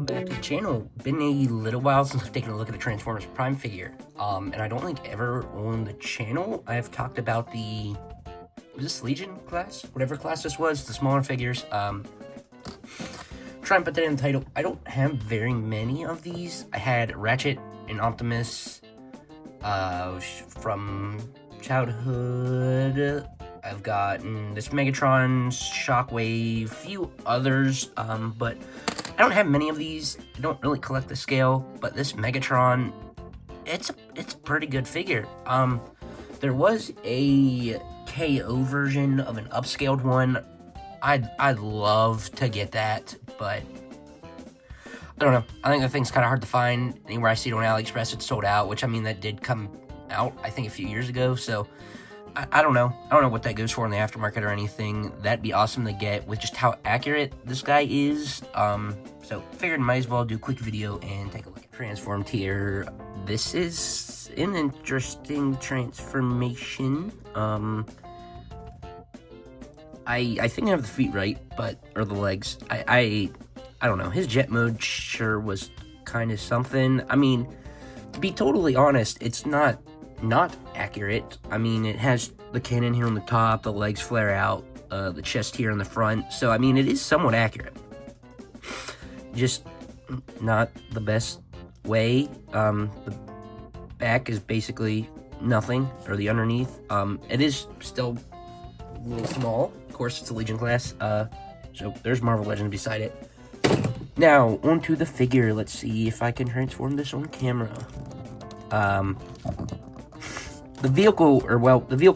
Back to the channel. Been a little while since I've taken a look at a Transformers Prime figure. And I don't think ever on the channel I've talked about was this Legion class? Whatever class this was, the smaller figures. Try and put that in the title. I don't have very many of these. I had Ratchet and Optimus from childhood. I've gotten this Megatron, Shockwave, few others, but I don't have many of these. I don't really collect the scale, but this Megatron, it's a pretty good figure. There was a KO version of an upscaled one. I'd love to get that, but I don't know. I think the thing's kind of hard to find. Anywhere I see it on AliExpress, it's sold out, which, I mean, that did come out, I think, a few years ago, so I don't know. I don't know what that goes for in the aftermarket or anything. That'd be awesome to get with just how accurate this guy is. So figured might as well do a quick video and take a look at transformed here. This is an interesting transformation. I think I have the feet right, or the legs. I don't know. His jet mode sure was kind of something. I mean, to be totally honest, it's not accurate. I mean, it has the cannon here on the top, the legs flare out, the chest here in the front. So, I mean, it is somewhat accurate. Just not the best way. The back is basically nothing, or the underneath. It is still a little small. Of course, it's a Legion class. So there's Marvel Legends beside it. Now, onto the figure. Let's see if I can transform this on camera. The vehicle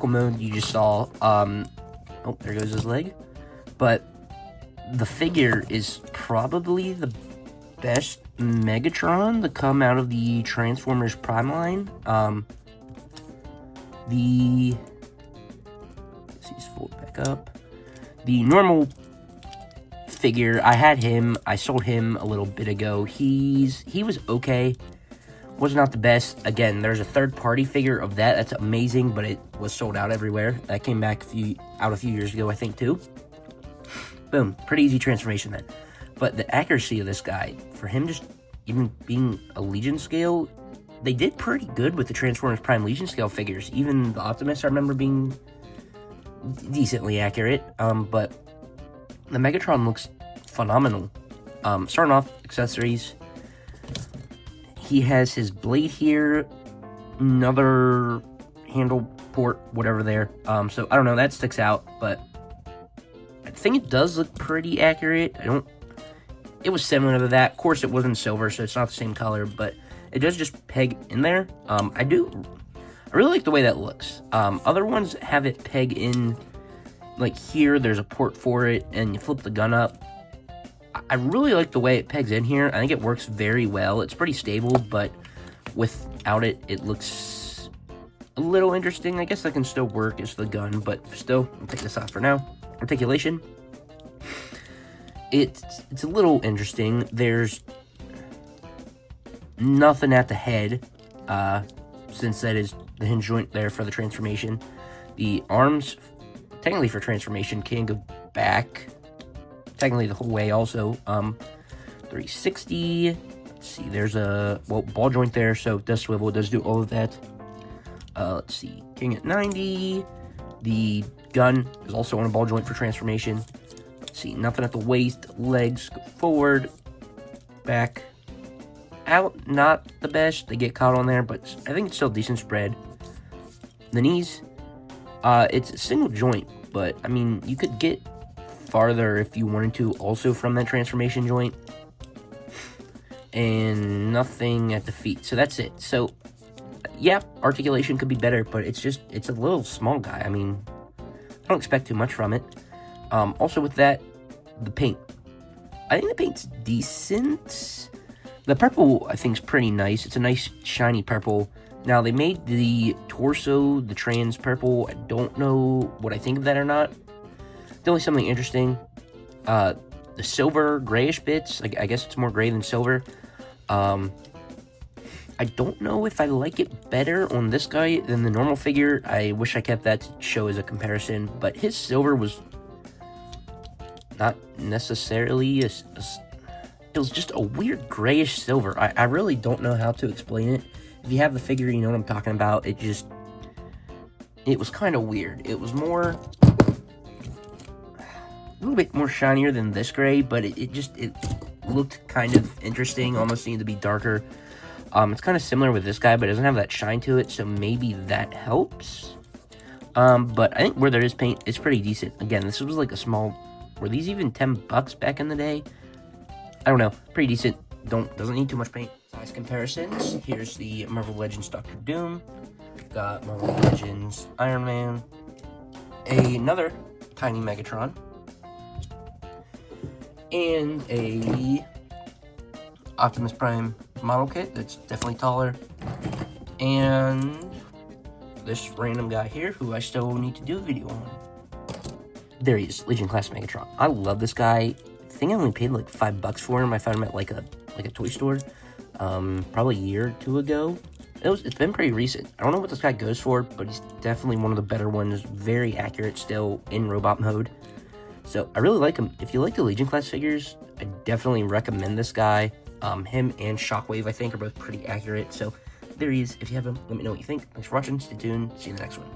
mode you just saw, oh, there goes his leg. But the figure is probably the best Megatron to come out of the Transformers Prime line. Let's see, he's folded back up. The normal figure, I had him, I sold him a little bit ago. He was okay. Was not the best. Again, there's a third-party figure of that. That's amazing, but it was sold out everywhere. That came back a few years ago, I think, too. Boom. Pretty easy transformation then. But the accuracy of this guy, for him just even being a Legion scale, they did pretty good with the Transformers Prime Legion scale figures. Even the Optimus, I remember being decently accurate. But the Megatron looks phenomenal. Starting off, accessories. He has his blade here, another handle port, whatever there. So I don't know, that sticks out, but I think it does look pretty accurate. It was similar to that. Of course, it wasn't silver, so it's not the same color, but it does just peg in there. I really like the way that looks. Other ones have it peg in, like here, there's a port for it, and you flip the gun up. I really like the way it pegs in here. I think it works very well. It's pretty stable, but without it, it looks a little interesting. I guess that can still work as the gun, but still, I'll take this off for now. Articulation. It's a little interesting. There's nothing at the head, since that is the hinge joint there for the transformation. The arms, technically for transformation, can go back. Technically the whole way also. 360. Let's see, there's a ball joint there, so it does swivel, it does do all of that. Let's see, king at 90. The gun is also on a ball joint for transformation. Let's see, nothing at the waist. Legs go forward, back, out. Not the best, they get caught on there, but I think it's still decent spread. The knees, it's a single joint, but I mean, you could get farther if you wanted to also from that transformation joint. And nothing at the feet, so that's it. So yeah, articulation could be better, but it's a little small guy. I mean, I don't expect too much from it. Also with that, the paint, I think the paint's decent. The purple, I think, is pretty nice. It's a nice shiny purple. Now, they made the torso, the trans purple. I don't know what I think of that or not. Definitely something interesting. The silver, grayish bits. I guess it's more gray than silver. I don't know if I like it better on this guy than the normal figure. I wish I kept that to show as a comparison. But his silver was not necessarily it was just a weird grayish silver. I really don't know how to explain it. If you have the figure, you know what I'm talking about. It was kind of weird. It was a little bit more shinier than this gray, but it looked kind of interesting, almost needed to be darker. It's kind of similar with this guy, but it doesn't have that shine to it, so maybe that helps. But I think where there is paint, it's pretty decent. Again, this was like a small, were these even $10 back in the day? I don't know, pretty decent. Doesn't need too much paint. Size comparisons, here's the Marvel Legends Doctor Doom. Got Marvel Legends Iron Man. Another tiny Megatron. And a Optimus Prime model kit that's definitely taller. And this random guy here who I still need to do a video on. There he is, Legion Class Megatron. I love this guy. I think I only paid like $5 for him. I found him at like a toy store probably a year or two ago. It's been pretty recent. I don't know what this guy goes for, but he's definitely one of the better ones. Very accurate still in robot mode. So I really like him. If you like the Legion class figures, I definitely recommend this guy. Him and Shockwave, I think, are both pretty accurate. So there he is. If you have him, let me know what you think. Thanks for watching. Stay tuned. See you in the next one.